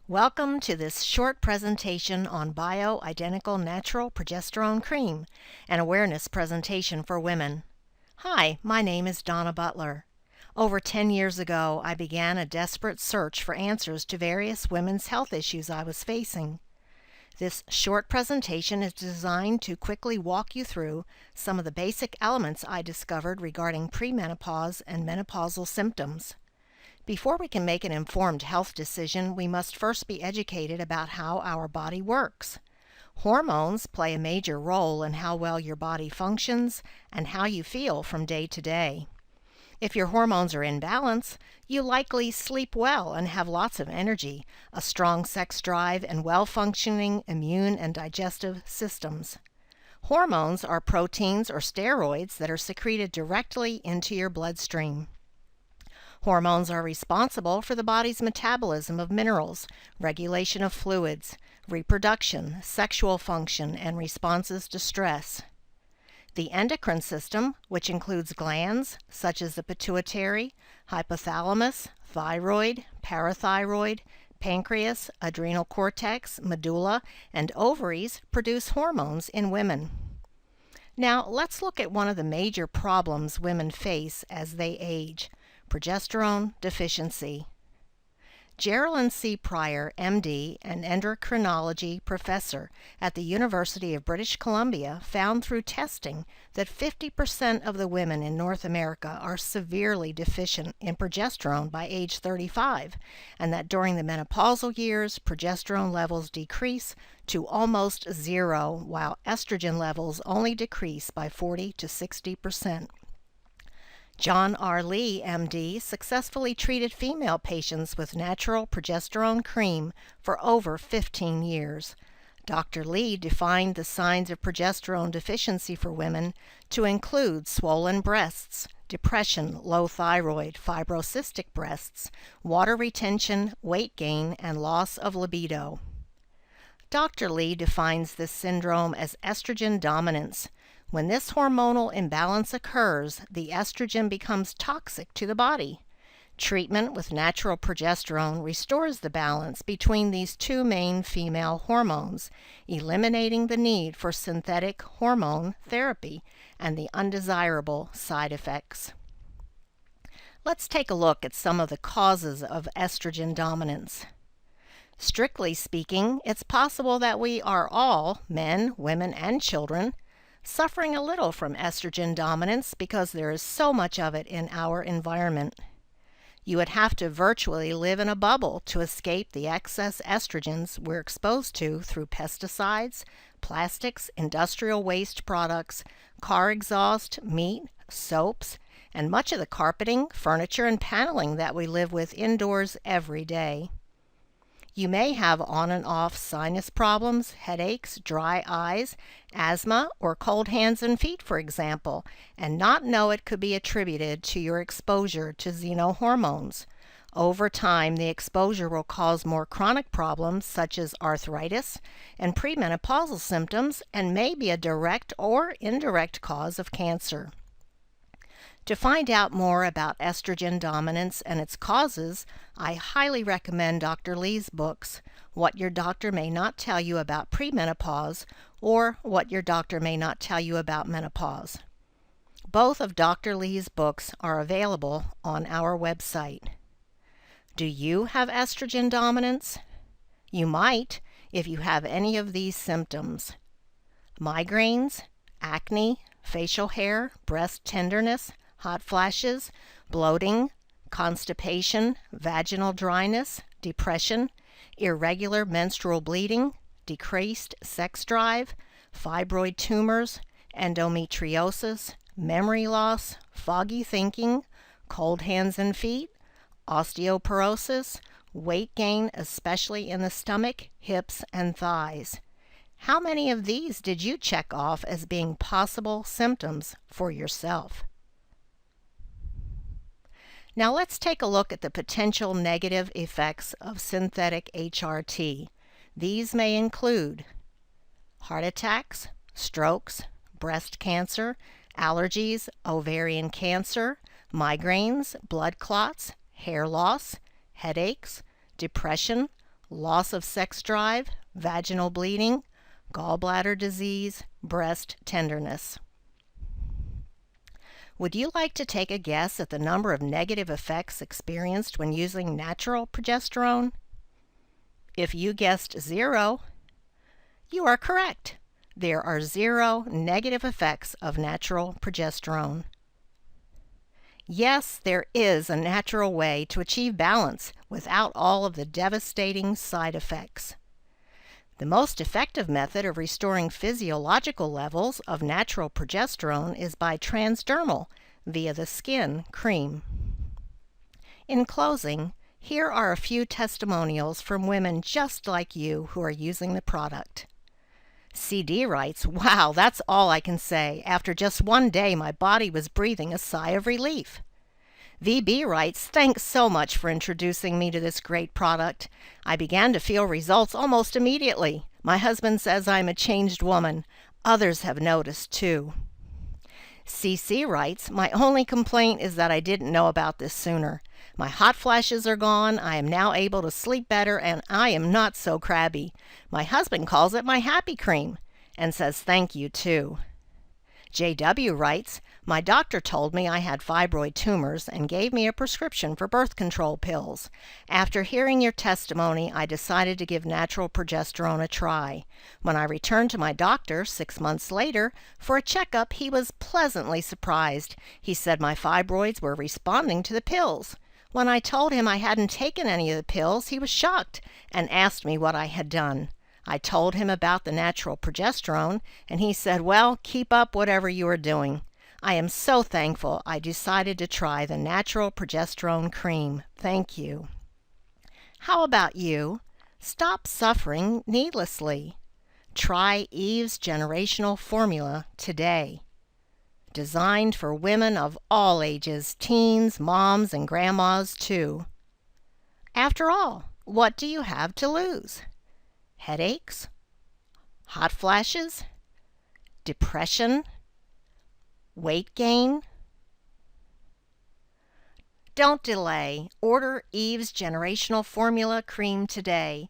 Welcome to this short presentation on BioIdentical Natural Progesterone Cream, an awareness presentation for women. Hi, my name is Donna Butler. Over 10 years ago, I began a desperate search for answers to various women's health issues I was facing. This short presentation is designed to quickly walk you through some of the basic elements I discovered regarding premenopause and menopausal symptoms. Before we can make an informed health decision, we must first be educated about how our body works. Hormones play a major role in how well your body functions and how you feel from day to day. If your hormones are in balance, you likely sleep well and have lots of energy, a strong sex drive, and well-functioning immune and digestive systems. Hormones are proteins or steroids that are secreted directly into your bloodstream. Hormones are responsible for the body's metabolism of minerals, regulation of fluids, reproduction, sexual function, and responses to stress. The endocrine system, which includes glands such as the pituitary, hypothalamus, thyroid, parathyroid, pancreas, adrenal cortex, medulla, and ovaries, produce hormones in women. Now, let's look at one of the major problems women face as they age: progesterone deficiency. Geraldine C. Pryor, MD, an endocrinology professor at the University of British Columbia, found through testing that 50% of the women in North America are severely deficient in progesterone by age 35, and that during the menopausal years, progesterone levels decrease to almost zero, while estrogen levels only decrease by 40 to 60%. John R. Lee, MD, successfully treated female patients with natural progesterone cream for over 15 years. Dr. Lee defined the signs of progesterone deficiency for women to include swollen breasts, depression, low thyroid, fibrocystic breasts, water retention, weight gain, and loss of libido. Dr. Lee defines this syndrome as estrogen dominance. When this hormonal imbalance occurs, the estrogen becomes toxic to the body. Treatment with natural progesterone restores the balance between these two main female hormones, eliminating the need for synthetic hormone therapy and the undesirable side effects. Let's take a look at some of the causes of estrogen dominance. Strictly speaking, it's possible that we are all, men, women, and children, suffering a little from estrogen dominance because there is so much of it in our environment. You would have to virtually live in a bubble to escape the excess estrogens we're exposed to through pesticides, plastics, industrial waste products, car exhaust, meat, soaps, and much of the carpeting, furniture, and paneling that we live with indoors every day. You may have on and off sinus problems, headaches, dry eyes, asthma, or cold hands and feet, for example, and not know it could be attributed to your exposure to xenohormones. Over time, the exposure will cause more chronic problems such as arthritis and premenopausal symptoms, and may be a direct or indirect cause of cancer. To find out more about estrogen dominance and its causes, I highly recommend Dr. Lee's books, What Your Doctor May Not Tell You About Premenopause, or What Your Doctor May Not Tell You About Menopause. Both of Dr. Lee's books are available on our website. Do you have estrogen dominance? You might if you have any of these symptoms: migraines, acne, facial hair, breast tenderness, hot flashes, bloating, constipation, vaginal dryness, depression, irregular menstrual bleeding, decreased sex drive, fibroid tumors, endometriosis, memory loss, foggy thinking, cold hands and feet, osteoporosis, weight gain, especially in the stomach, hips, and thighs. How many of these did you check off as being possible symptoms for yourself? Now let's take a look at the potential negative effects of synthetic HRT. These may include heart attacks, strokes, breast cancer, allergies, ovarian cancer, migraines, blood clots, hair loss, headaches, depression, loss of sex drive, vaginal bleeding, gallbladder disease, breast tenderness. Would you like to take a guess at the number of negative effects experienced when using natural progesterone? If you guessed 0, you are correct. There are 0 negative effects of natural progesterone. Yes, there is a natural way to achieve balance without all of the devastating side effects. The most effective method of restoring physiological levels of natural progesterone is by transdermal, via the skin cream. In closing, here are a few testimonials from women just like you who are using the product. CD writes, "Wow, that's all I can say. After just one day, my body was breathing a sigh of relief." VB writes, "Thanks so much for introducing me to this great product. I began to feel results almost immediately. My husband says I'm a changed woman. Others have noticed too." CC writes, "My only complaint is that I didn't know about this sooner. My hot flashes are gone, I am now able to sleep better, and I am not so crabby. My husband calls it my happy cream, and says thank you too." JW writes, "My doctor told me I had fibroid tumors and gave me a prescription for birth control pills. After hearing your testimony, I decided to give natural progesterone a try. When I returned to my doctor 6 months later for a checkup, he was pleasantly surprised. He said my fibroids were responding to the pills. When I told him I hadn't taken any of the pills, he was shocked and asked me what I had done. I told him about the natural progesterone, and he said, 'Well, keep up whatever you are doing.' I am so thankful I decided to try the natural progesterone cream. Thank you." How about you? Stop suffering needlessly. Try Eve's generational formula today. Designed for women of all ages, teens, moms, and grandmas too. After all, what do you have to lose? Headaches? Hot flashes? Depression? Weight gain? Don't delay. Order Eve's Generational Formula Cream today.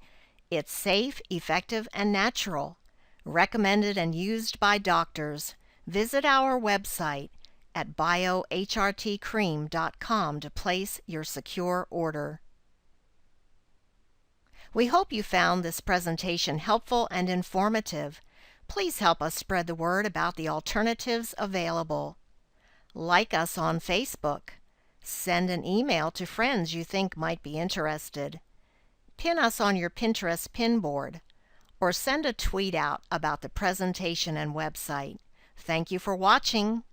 It's safe, effective, and natural. Recommended and used by doctors. Visit our website at biohrtcream.com to place your secure order. We hope you found this presentation helpful and informative. Please help us spread the word about the alternatives available. Like us on Facebook. Send an email to friends you think might be interested. Pin us on your Pinterest pin board, or send a tweet out about the presentation and website. Thank you for watching.